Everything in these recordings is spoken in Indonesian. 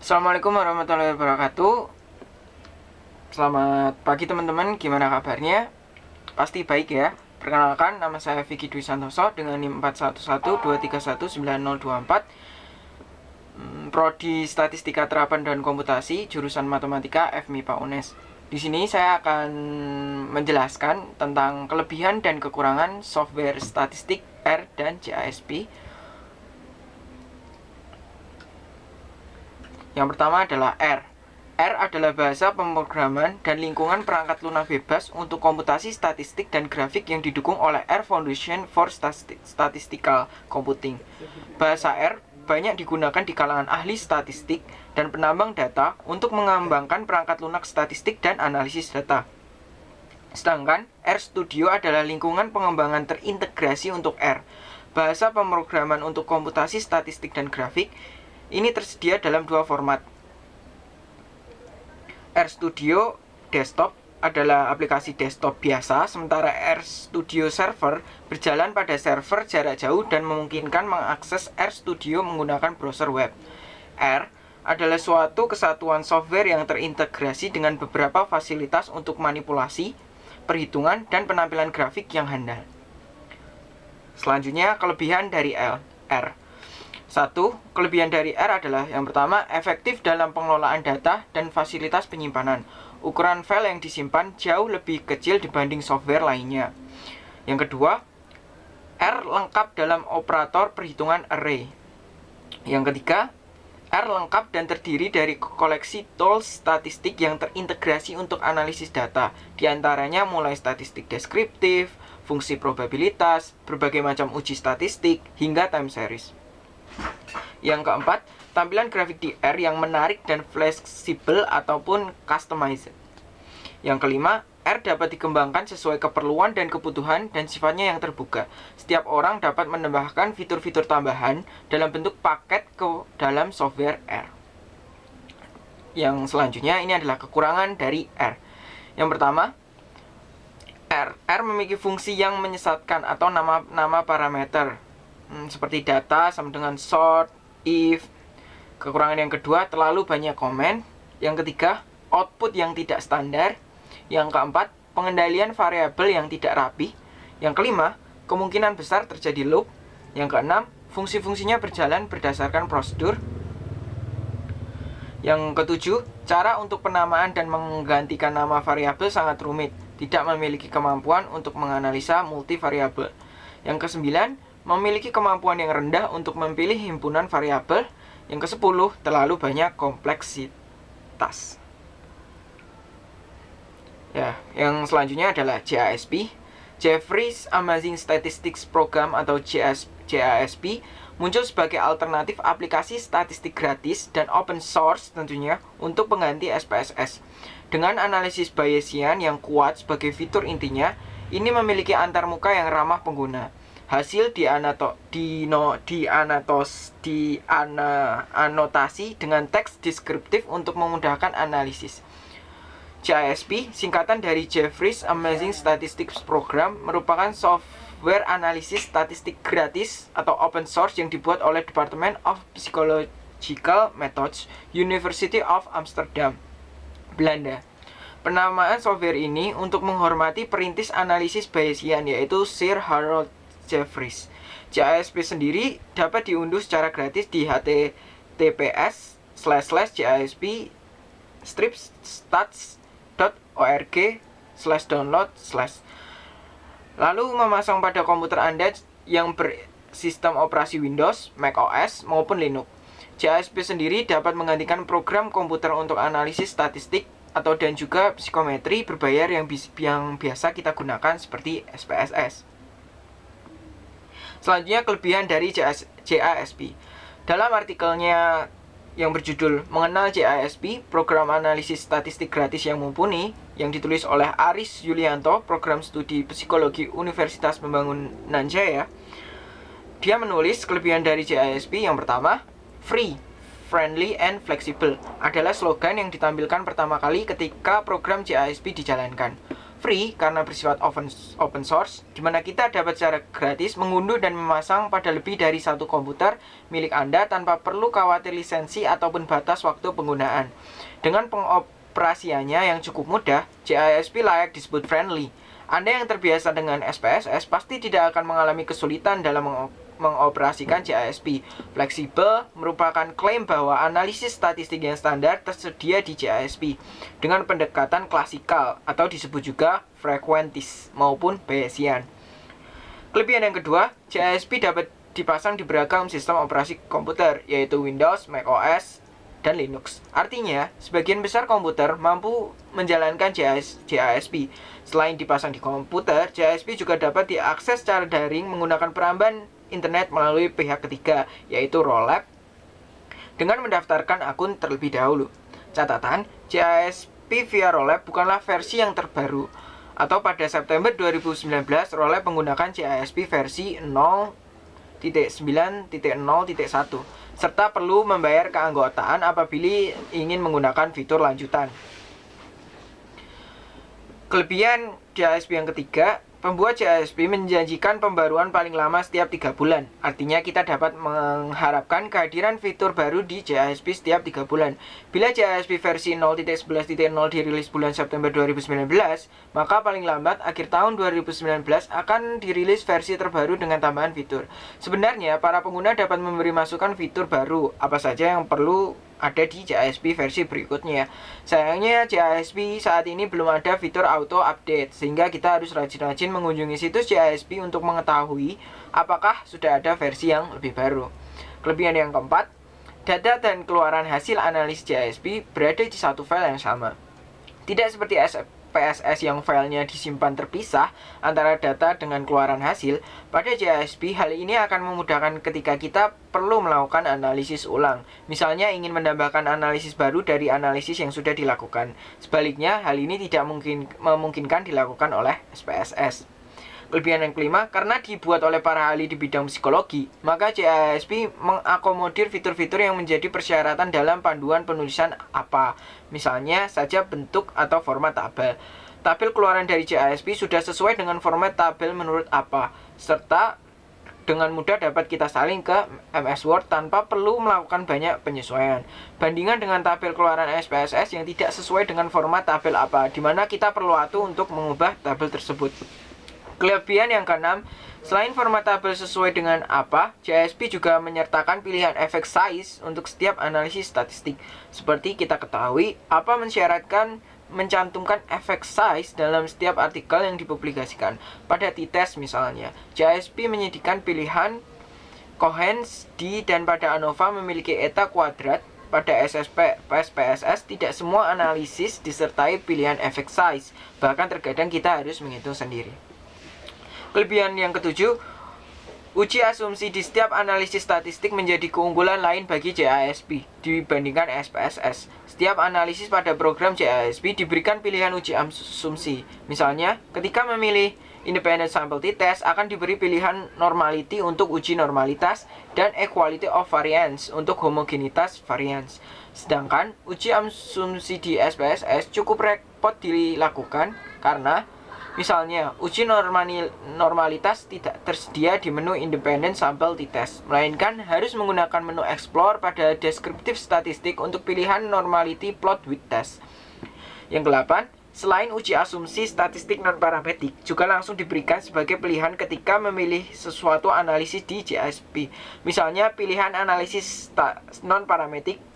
Assalamualaikum warahmatullahi wabarakatuh. Selamat pagi teman-teman, gimana kabarnya? Pasti baik ya. Perkenalkan, nama saya Vicky Dwi Santoso dengan NIM 4112319024, Prodi Statistika Terapan dan Komputasi, jurusan Matematika FMIPA UNES. Di sini saya akan menjelaskan tentang kelebihan dan kekurangan software statistik R dan JASP. Yang pertama adalah R. R adalah bahasa pemrograman dan lingkungan perangkat lunak bebas untuk komputasi statistik dan grafik yang didukung oleh R Foundation for Statistical Computing. Bahasa R banyak digunakan di kalangan ahli statistik dan penambang data untuk mengembangkan perangkat lunak statistik dan analisis data. Sedangkan RStudio adalah lingkungan pengembangan terintegrasi untuk R, bahasa pemrograman untuk komputasi statistik dan grafik. Ini tersedia dalam dua format. RStudio Desktop adalah aplikasi desktop biasa, sementara RStudio Server berjalan pada server jarak jauh dan memungkinkan mengakses RStudio menggunakan browser web. R adalah suatu kesatuan software yang terintegrasi dengan beberapa fasilitas untuk manipulasi, perhitungan, dan penampilan grafik yang handal. Selanjutnya, kelebihan dari R. Satu, kelebihan dari R adalah yang pertama, efektif dalam pengelolaan data dan fasilitas penyimpanan. Ukuran file yang disimpan jauh lebih kecil dibanding software lainnya. Yang kedua, R lengkap dalam operator perhitungan array. Yang ketiga, R lengkap dan terdiri dari koleksi tools statistik yang terintegrasi untuk analisis data. Di antaranya mulai statistik deskriptif, fungsi probabilitas, berbagai macam uji statistik, hingga time series. Yang keempat, tampilan grafik di R yang menarik dan fleksibel ataupun customized. Yang kelima, R dapat dikembangkan sesuai keperluan dan kebutuhan dan sifatnya yang terbuka. Setiap orang dapat menambahkan fitur-fitur tambahan dalam bentuk paket ke dalam software R. Yang selanjutnya, ini adalah kekurangan dari R. Yang pertama, R memiliki fungsi yang menyesatkan atau nama parameter seperti data sama dengan sort, if. Kekurangan yang kedua, terlalu banyak komen. Yang ketiga, output yang tidak standar. Yang keempat, pengendalian variabel yang tidak rapi. Yang kelima, kemungkinan besar terjadi loop. Yang keenam, fungsi-fungsinya berjalan berdasarkan prosedur. Yang ketujuh, cara untuk penamaan dan menggantikan nama variabel sangat rumit, tidak memiliki kemampuan untuk menganalisa multivariabel. Yang kesembilan, memiliki kemampuan yang rendah untuk memilih himpunan variabel. Yang ke-10, terlalu banyak kompleksitas. Ya, yang selanjutnya adalah JASP. Jeffrey's Amazing Statistics Program atau JASP muncul sebagai alternatif aplikasi statistik gratis dan open source tentunya untuk pengganti SPSS. Dengan analisis Bayesian yang kuat sebagai fitur intinya, ini memiliki antarmuka yang ramah pengguna. Hasil dianotasi dengan teks deskriptif untuk memudahkan analisis. JASP, singkatan dari Jeffrey's Amazing Statistics Program, merupakan software analisis statistik gratis atau open source yang dibuat oleh Department of Psychological Methods, University of Amsterdam, Belanda. Penamaan software ini untuk menghormati perintis analisis Bayesian, yaitu Sir Harold Jeffreys. JASP sendiri dapat diunduh secara gratis di https://jasp-stats.org/download/. Lalu memasang pada komputer Anda yang bersistem operasi Windows, Mac OS maupun Linux. JASP sendiri dapat menggantikan program komputer untuk analisis statistik atau dan juga psikometri berbayar yang biasa kita gunakan seperti SPSS. Selanjutnya, kelebihan dari JASP. Dalam artikelnya yang berjudul Mengenal JASP, program analisis statistik gratis yang mumpuni, yang ditulis oleh Aris Yulianto, program studi psikologi Universitas Pembangunan Jaya, dia menulis kelebihan dari JASP. Yang pertama, free, friendly, and flexible adalah slogan yang ditampilkan pertama kali ketika program JASP dijalankan. free karena bersifat open source, di mana kita dapat secara gratis mengunduh dan memasang pada lebih dari satu komputer milik Anda tanpa perlu khawatir lisensi ataupun batas waktu penggunaan. Dengan pengoperasiannya yang cukup mudah, JISP layak disebut friendly. Anda yang terbiasa dengan SPSS pasti tidak akan mengalami kesulitan dalam mengoperasikan JISP. Fleksibel merupakan klaim bahwa analisis statistik yang standar tersedia di JISP dengan pendekatan klasikal atau disebut juga frekuentis maupun Bayesian. Kelebihan yang kedua, JISP dapat dipasang di beragam sistem operasi komputer, yaitu Windows, macOS, dan Linux. Artinya, sebagian besar komputer mampu menjalankan JISP. Selain dipasang di komputer, JISP juga dapat diakses secara daring menggunakan peramban internet melalui pihak ketiga, yaitu Rollup, dengan mendaftarkan akun terlebih dahulu. Catatan, JISP via Rollup bukanlah versi yang terbaru, atau pada September 2019, Rollup menggunakan JISP versi 0.9.0.1, serta perlu membayar keanggotaan apabila ingin menggunakan fitur lanjutan. Kelebihan JISP yang ketiga, pembuat JISP menjanjikan pembaruan paling lama setiap 3 bulan. Artinya kita dapat mengharapkan kehadiran fitur baru di JISP setiap 3 bulan. Bila JISP versi 0.11.0 dirilis bulan September 2019, maka paling lambat akhir tahun 2019 akan dirilis versi terbaru dengan tambahan fitur. Sebenarnya, para pengguna dapat memberi masukan fitur baru, apa saja yang perlu ada di JISP versi berikutnya. Sayangnya JISP saat ini belum ada fitur auto update, sehingga kita harus rajin-rajin mengunjungi situs JISP untuk mengetahui apakah sudah ada versi yang lebih baru. Kelebihan yang keempat, data dan keluaran hasil analisis JISP berada di satu file yang sama. Tidak seperti SPSS yang filenya disimpan terpisah antara data dengan keluaran hasil, pada JISP hal ini akan memudahkan ketika kita perlu melakukan analisis ulang. Misalnya ingin menambahkan analisis baru dari analisis yang sudah dilakukan. Sebaliknya, hal ini tidak memungkinkan dilakukan oleh SPSS. Kelebihan yang kelima, karena dibuat oleh para ahli di bidang psikologi, maka JISP mengakomodir fitur-fitur yang menjadi persyaratan dalam panduan penulisan APA. Misalnya saja bentuk atau format tabel. Tabel keluaran dari JISP sudah sesuai dengan format tabel menurut APA, serta dengan mudah dapat kita salin ke MS Word tanpa perlu melakukan banyak penyesuaian. Bandingan dengan tabel keluaran SPSS yang tidak sesuai dengan format tabel APA, di mana kita perlu waktu untuk mengubah tabel tersebut. Kelebihan yang keenam, selain format tabel sesuai dengan APA, JISP juga menyertakan pilihan efek size untuk setiap analisis statistik. Seperti kita ketahui, APA mensyaratkan mencantumkan efek size dalam setiap artikel yang dipublikasikan. Pada t-test misalnya, JISP menyediakan pilihan Cohen's D dan pada ANOVA memiliki eta kuadrat. Pada SPSS tidak semua analisis disertai pilihan efek size, bahkan terkadang kita harus menghitung sendiri. Kelebihan yang ketujuh, uji asumsi di setiap analisis statistik menjadi keunggulan lain bagi JISP dibandingkan SPSS. Setiap analisis pada program JISP diberikan pilihan uji asumsi. Misalnya, ketika memilih independent sample t-test akan diberi pilihan normality untuk uji normalitas dan equality of variance untuk homogenitas variance. Sedangkan uji asumsi di SPSS cukup repot dilakukan karena misalnya, uji normalitas tidak tersedia di menu Independent Sample t-test, melainkan harus menggunakan menu Explore pada deskriptif statistik untuk pilihan Normality Plot with Test. Yang ke-8, selain uji asumsi statistik non-parametrik, juga langsung diberikan sebagai pilihan ketika memilih sesuatu analisis di JISP. Misalnya, pilihan analisis non-parametrik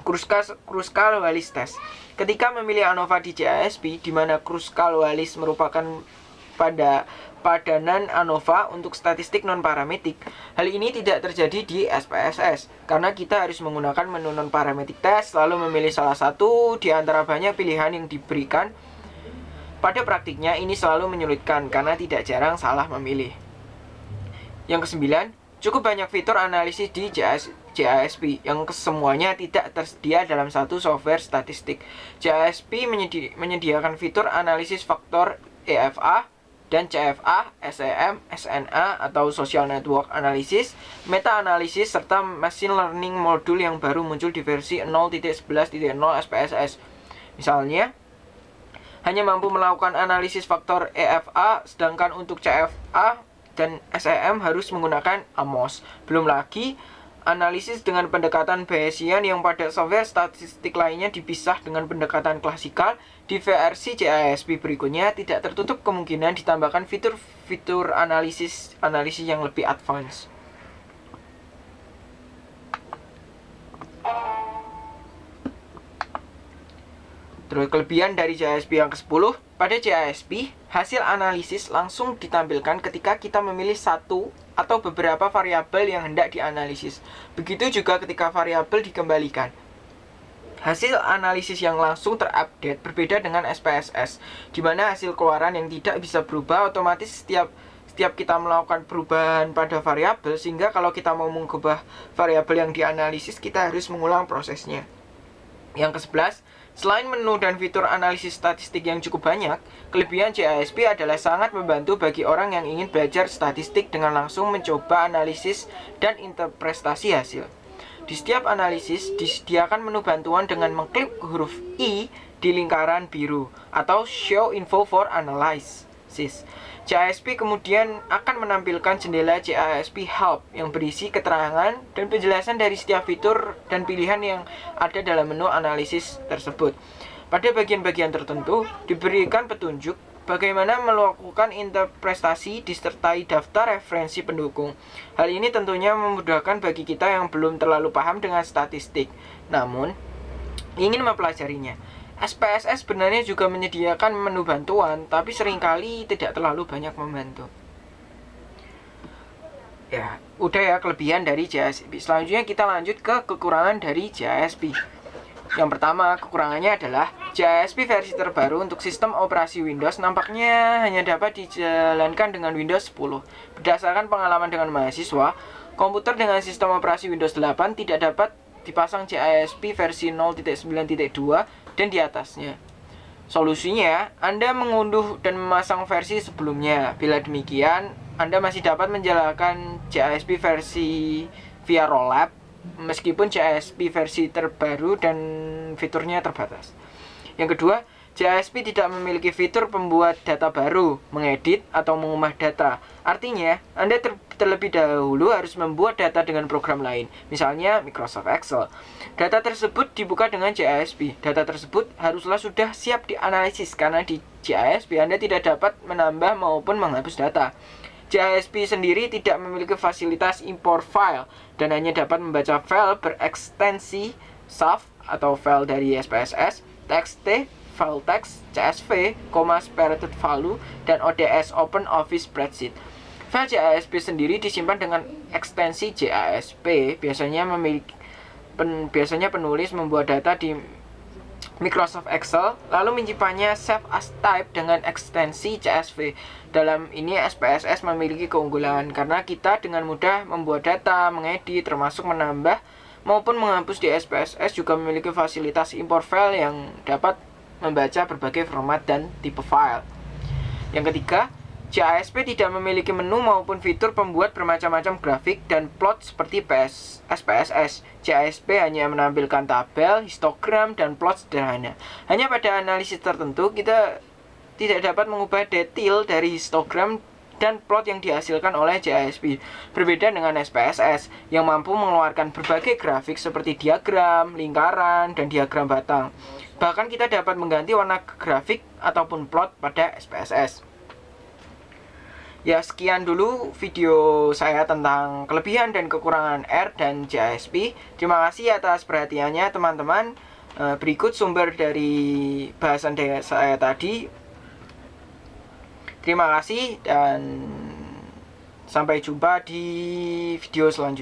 Kruskal-Wallis test. Ketika memilih ANOVA di JISP, di mana Kruskal-Wallis merupakan padanan ANOVA untuk statistik non-parametrik, hal ini tidak terjadi di SPSS, karena kita harus menggunakan menu non-parametrik test, lalu memilih salah satu di antara banyak pilihan yang diberikan. Pada praktiknya, ini selalu menyulitkan, karena tidak jarang salah memilih. Yang kesembilan, cukup banyak fitur analisis di JISP yang kesemuanya tidak tersedia dalam satu software statistik. JISP menyediakan fitur analisis faktor EFA dan CFA, SEM, SNA atau Social Network Analysis, Meta Analysis, serta Machine Learning modul yang baru muncul di versi 0.11.0 SPSS. Misalnya, hanya mampu melakukan analisis faktor EFA, sedangkan untuk CFA dan SEM harus menggunakan AMOS. Belum lagi analisis dengan pendekatan Bayesian yang pada software statistik lainnya dipisah dengan pendekatan klasikal. Di versi JASP berikutnya tidak tertutup kemungkinan ditambahkan fitur-fitur analisis yang lebih advance. Terus kelebihan dari JASP yang ke-10, pada JASP, hasil analisis langsung ditampilkan ketika kita memilih satu atau beberapa variabel yang hendak dianalisis. Begitu juga ketika variabel dikembalikan. Hasil analisis yang langsung terupdate berbeda dengan SPSS, di mana hasil keluaran yang tidak bisa berubah otomatis setiap kita melakukan perubahan pada variabel, sehingga kalau kita mau mengubah variabel yang dianalisis, kita harus mengulang prosesnya. Yang ke-11, selain menu dan fitur analisis statistik yang cukup banyak, kelebihan JASP adalah sangat membantu bagi orang yang ingin belajar statistik dengan langsung mencoba analisis dan interpretasi hasil. Di setiap analisis, disediakan menu bantuan dengan mengklik huruf I di lingkaran biru, atau Show Info for Analysis. JASP kemudian akan menampilkan jendela JASP Help yang berisi keterangan dan penjelasan dari setiap fitur dan pilihan yang ada dalam menu analisis tersebut. Pada bagian-bagian tertentu, diberikan petunjuk bagaimana melakukan interpretasi disertai daftar referensi pendukung. Hal ini tentunya memudahkan bagi kita yang belum terlalu paham dengan statistik, namun ingin mempelajarinya. SPSS sebenarnya juga menyediakan menu bantuan, tapi seringkali tidak terlalu banyak membantu. Ya, udah ya kelebihan dari JASP. Selanjutnya kita lanjut ke kekurangan dari JASP. Yang pertama, kekurangannya adalah JASP versi terbaru untuk sistem operasi Windows nampaknya hanya dapat dijalankan dengan Windows 10. Berdasarkan pengalaman dengan mahasiswa, komputer dengan sistem operasi Windows 8 tidak dapat dipasang JASP versi 0.9.2 dan di atasnya. Solusinya, Anda mengunduh dan memasang versi sebelumnya. Bila demikian, Anda masih dapat menjalankan JASP versi via Rollup, meskipun JASP versi terbaru dan fiturnya terbatas. Yang kedua, JASP tidak memiliki fitur pembuat data baru, mengedit, atau mengubah data. Artinya, Anda terlebih dahulu harus membuat data dengan program lain, misalnya Microsoft Excel. Data tersebut dibuka dengan JASP. Data tersebut haruslah sudah siap dianalisis, karena di JASP Anda tidak dapat menambah maupun menghapus data. JASP sendiri tidak memiliki fasilitas import file, dan hanya dapat membaca file berekstensi SAF atau file dari SPSS, TXT, file text, CSV, separated value, dan ODS Open Office Spreadsheet. File JASP sendiri disimpan dengan ekstensi JASP. Biasanya penulis membuat data di Microsoft Excel, lalu menyimpannya save as type dengan ekstensi CSV. Dalam ini SPSS memiliki keunggulan karena kita dengan mudah membuat data, mengedit, termasuk menambah maupun menghapus. Di SPSS juga memiliki fasilitas import file yang dapat membaca berbagai format dan tipe file. Yang ketiga, JASP tidak memiliki menu maupun fitur pembuat bermacam-macam grafik dan plot seperti SPSS. JASP hanya menampilkan tabel, histogram, dan plot sederhana. Hanya pada analisis tertentu, kita tidak dapat mengubah detail dari histogram dan plot yang dihasilkan oleh JASP. Berbeda dengan SPSS yang mampu mengeluarkan berbagai grafik seperti diagram, lingkaran, dan diagram batang. Bahkan kita dapat mengganti warna grafik ataupun plot pada SPSS. Ya, sekian dulu video saya tentang kelebihan dan kekurangan R dan JASP. Terima kasih atas perhatiannya teman-teman. Berikut sumber dari bahasan saya tadi. Terima kasih dan sampai jumpa di video selanjutnya.